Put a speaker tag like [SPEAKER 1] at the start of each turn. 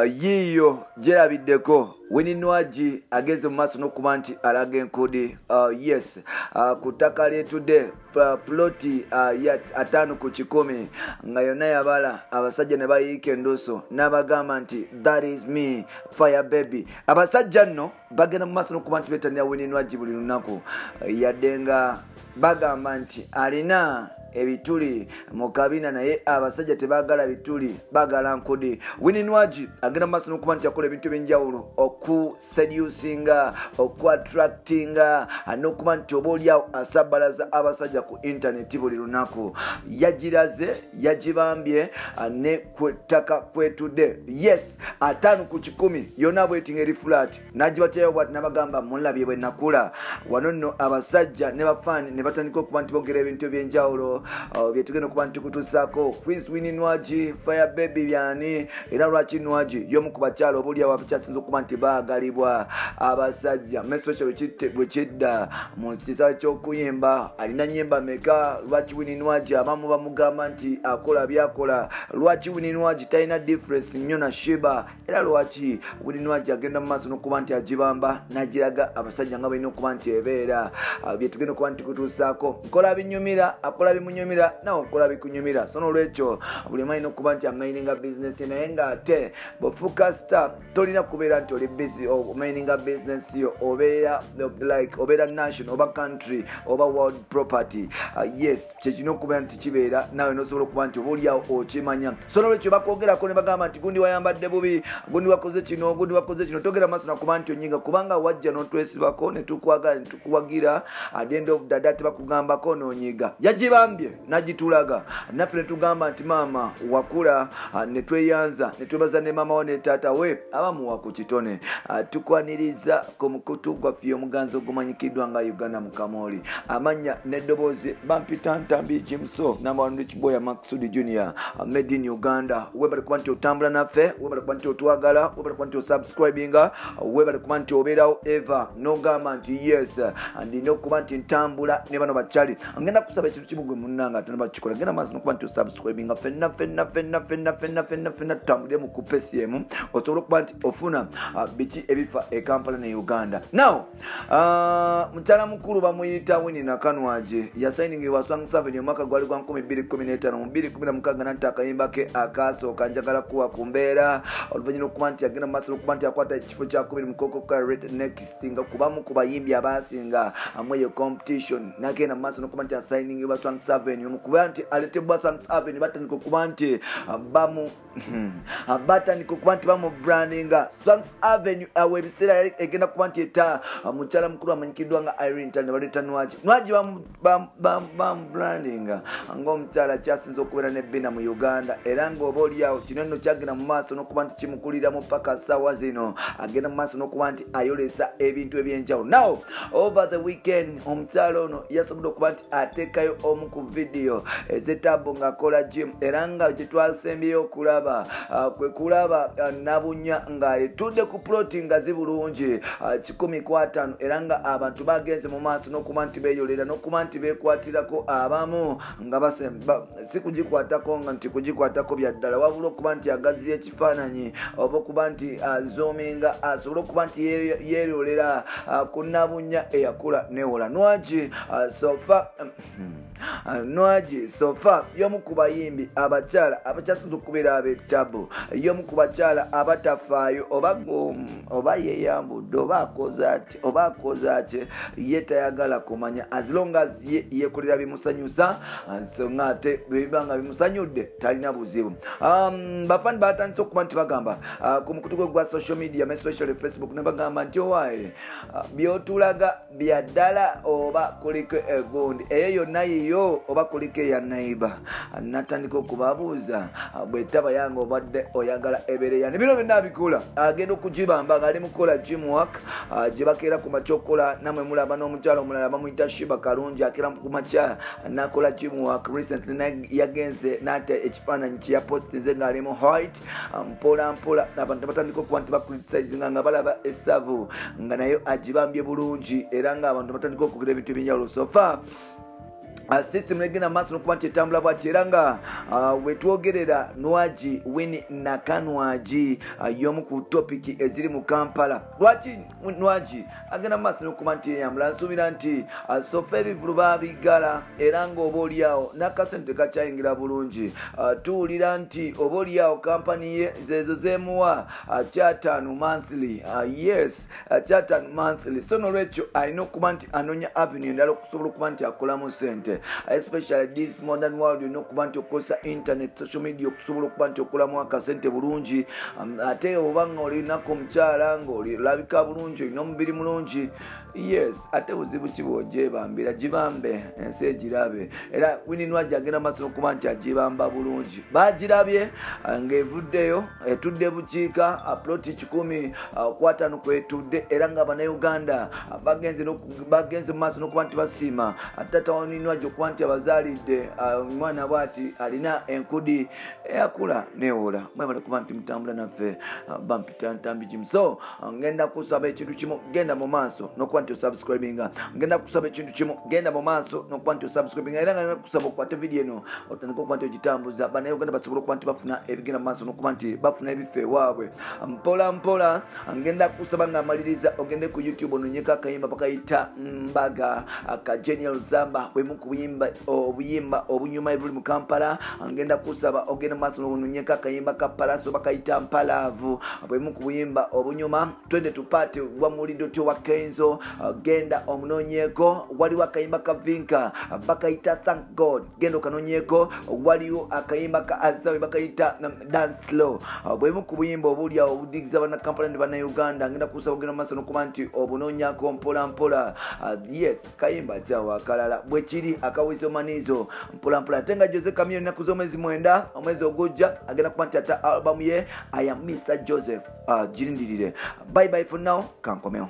[SPEAKER 1] yiyo gerabiddeko Wininwaji ageze mu maaso n'okuba nti alaga enkodi yes ku ttaka lyetudde ploti yat 5 ku 10 nga yonna yabala abasajja ne bayiika endoso n'abagamba nti that is me fire baby. Abasajja nno bagenda mu maaso n'okuba nti beetanira Wininwaji buli lunaku yadde nga bagamba nti alina ebituli mu kabina naye abasajja tebaagala bituli baagala nkodi. Wininwaji agenda mu maaso n'okuba nti akola ebintu ebyenjawulo okuseducinga okuattractinga n'okuba nti oba oliawo asabbalaza abasajja ku intaneti buli lunaku. Yagiraze yagibambye ne ku ttaka kwetudde yes 5 ku 10 yonna bwetinga eri flat n'agibatyayo bwati n'abagamba mulabye bwe nakula wano nno abasajja ne bafaani ne batandika okuba nti boogera ebintu ebyenjawulo byetugenda okuba nti tukutuusaako quiz Wininwaji fire baby byani era lwaki Nwaji y'omu ku bakyala oba oliawo abakyasinza okuba nti baagalibwa abasajja especially bwe kidda mu kisaawe ky'okuyimba alina nnyimba meka. Lwaki Wininwaji abamu bamugamba nti akola byakola, lwaki Wininwaji talina difference nnyo na Shiba, era lwaki Wininwaji agenda mu maaso n'okuba nti agibamba n'agiraga abasajja nga balina okuba nti ebeera. Byetugenda okuba nti tukutuusaako nkola binyumira akola bimunyumira nawe okola bikunyumira. So n'olwekyo buli mwalina okuba nti amaininga business naye ng'ate bw'ofuuka star tolina kubeera nti oli busy omaininga business yo obeera like obeera national oba country oba world property. Yes kyekina okubeera nti kibeera nawe nosobola okuba nti oba oliawo okimanya. So n'olwekyo bakwogerako ne bagamba nti gundi wayambadde bubi gundi wakoze kino gundi wakoze kino togera maaso nakuba nti onyinga kubanga wajja n'otwesibako ne tukwagala ne tukuwagira at the end of the day tebakugambako n'onyiga. Yagibambye n'agitulaga naffe ne tugamba nti maama wakula ne tweyanza ne twebaza ne maama wo ne taata we abamuwa ku kitone. Tukwaniriza ku mukutu gwaffe omuganzi ogumanyikiddwa nga Uganda Mukamoli amanya n'eddoboozi bampita Ntambi Jimso n'abawandu Kiboya Maksudi Junior made in Uganda. Webale kuba nti otambula naffe, webale kuba nti otwagala, webale kuba nti osubscribinga, webale kuba nti obeerawo eva n'ogamba nti yes ndina okuba nti ntambula ne bano bakyali. Ngenda kusaba ekintu kimu gwe munnanga ate ne bakikola genda maaso n'okuba nti osubscribinga ffenna tutambulire mu kupesi emu osobola okuba nti ofuna biki ebifa e Kampala ne Uganda. Now mukyala mukulu bamuyita Winnie Nakanwaje yasayiningibwa Swang 7 omwaka gwali gwa 2015 mu 2016 nante akayimba ke akasooka njagala kuwa ku mbeera oluvannyuma okuba nti agenda mu maaso n'okuba nti akwata ekifo kya 2 mu Coco Red Next nga kubamu ku bayimbi abaasinga amweyo competition n'agenda mu maaso n'okuba nti asayiningibwa Swang 7 omukuba nti aletebwa Swang 7 batandika okuba nti bamu brandinga Swang Avenue ebiseera egenda kuba nti eta mukyala mukulu amanyikiddwa nga Irene Tane baleta Nwaji brandinga ng'omukyala kyasinza okubeera n'ebbina mu Uganda era ng'oba oliawo kino nno kyagenda mu maaso n'okuba nti kimukuliramu paka ssaawa zino agenda mu maaso n'okuba nti ayolesa ebintu ebyenjawulo. Now over the weekend omukyala ono yasobodde okuba nti ateekayo omu ku vidiyo ez'etabo ng'akola gym era nga gye twasembyeyo okulaba kwe kulaba Nabunya nga etudde ku ploti nga zibulungi 105 era nga abantu bagenze mu maaso n'okuba nti beeyolera n'okuba nti beekwatirako abamu nga basemba si kugikwatako nga nti kugikwatako bya ddala wabula okuba nti agaziya ekifaananyi oba okuba nti azoominga asobole okuba nti yeeyolera ku Nabunya eyakula newola Nwaji sofa y'omu ku bayimbi abakyala abakyasinza okubeera ab'ettabo y'omu ku bakyala abatafaayo oba yeeyambudde oba akoze ate ye tayagala kumanya as long as ye yeekolera bimusanyusa so nga ate biba nga bimusanyudde talina buzibu. Bafaani batandise okuba nti bagamba ku mukutu gwe gwa social media especially Facebook ne bagamba nti owaaye by'otulaga bya ddala oba kuliko egundi eyo yonna yiyo oba kuliko eya naiba. Natandika okubabuuza bw'etaba yange obadde oyagala ebeere yani bino byonna abikola agenda okugibamba ng'ali mukola gym work gye bakeera ku makya okukola namwe mulaba n'omukyala omulala bamuyita Shiba Kalungi akeera ku makya n'akola gym work. Recently yagenze n'ate ekifaananyi kye yapostinze ng'ali mu white mpola mpola abantu batandika okuba nti bacriticinga nga balaba essavu nga nayo agibambye bulungi era ng'abantu batandika okugera ebintu ebyenjawulo. So far system egenda maaso nokuba nti etambula bwati era nga wetwogerera Nwaji Winnie Nakanwaji y'omu ku topiki eziri mu Kampala. Lwaki Nwaji agenda maaso nokuba nti eyambula? Nsuubira nti sofa ebivulu baabigala era ng'oba oliawo n'akasente kakyayingira bulungi. Tuwulira nti oba oliawo kampani ye zezo zemuwa kyataano monthly. Yes, kyataano monthly. So nolwekyo alina okuba nti anonya avenue endala okusobola okuba nti akolamu sente, especially this modern world. Olina okuba nti okozesa internet, social media okusobola okuba nti okolamu akasente bulungi. Ate oba nga olinako omukyala ng'olabika bulungi, olina omubiri mulungi, yes, ate buzibu ki bw'ogyebambira? Gibambe ensi egirabe. Era Winnie Nwaji agenda maaso n'okuba nti agibamba bulungi. Bagirabye ng'evuddeyo etudde bukiika ploti 10 kwetudde era nga bannayuganda bagenze mu maaso n'okuba nti basiima tata wa Winnie Nwaji okuba nti abazaalidde omwana bw'ati alina enkudi eyakula newola. Mwebale kuba nti mutambula naffe bampita ntambi kimu. So ngenda kusaba ekintu kimu, genda mu maaso n'okuba nti osubscribinga. Ngenda kusaba ekintu kimu, genda mu maaso n'okuba nti osubscribinga. Era nga ngenda kusaba okwate video eno otandika okuba nti ogitambuza bannayuganda basobola okuba nti bafuna ebigenda mu maaso n'okuba nti bafuna ebife waabwe mpola mpola. Ngenda kusaba nga amaliriza ogende ku YouTube ononyeka akayimba bakayita Mbaga aka Genial Zamba bwe mu kuyimba obuyimba obunyuma ebuli mu Kampala. Ngenda kusaba ogende mu maaso ononyeka akayimba ka Palaso bakayita Mpalaavu bwe mu kuyimba obunyuma. Twende tupate wa mulido tyo wa Kenzo, genda omunonyeko. Waliwo akayimba ka Vinka bakayita Thank God, genda okanonyeko. Waliwo akayimba ka Azawe bakayita Dance Slow bwe mu kuyimba obulya obudigiza bana Kampala ne bana Uganda. Ngenda kusaba ogenda mu maaso n'okuba nti obunonyako mpola mpola. Yes, kayimba kyawa kalala bwe kiri akawizo manizo mpola mpola. Tenga Jose Camille na kuzomezi 9 omwezi ogujja agenda kuba nti ata album ye I Am Mr. Joseph. Jirindirire. Bye bye for now. Kankomeo.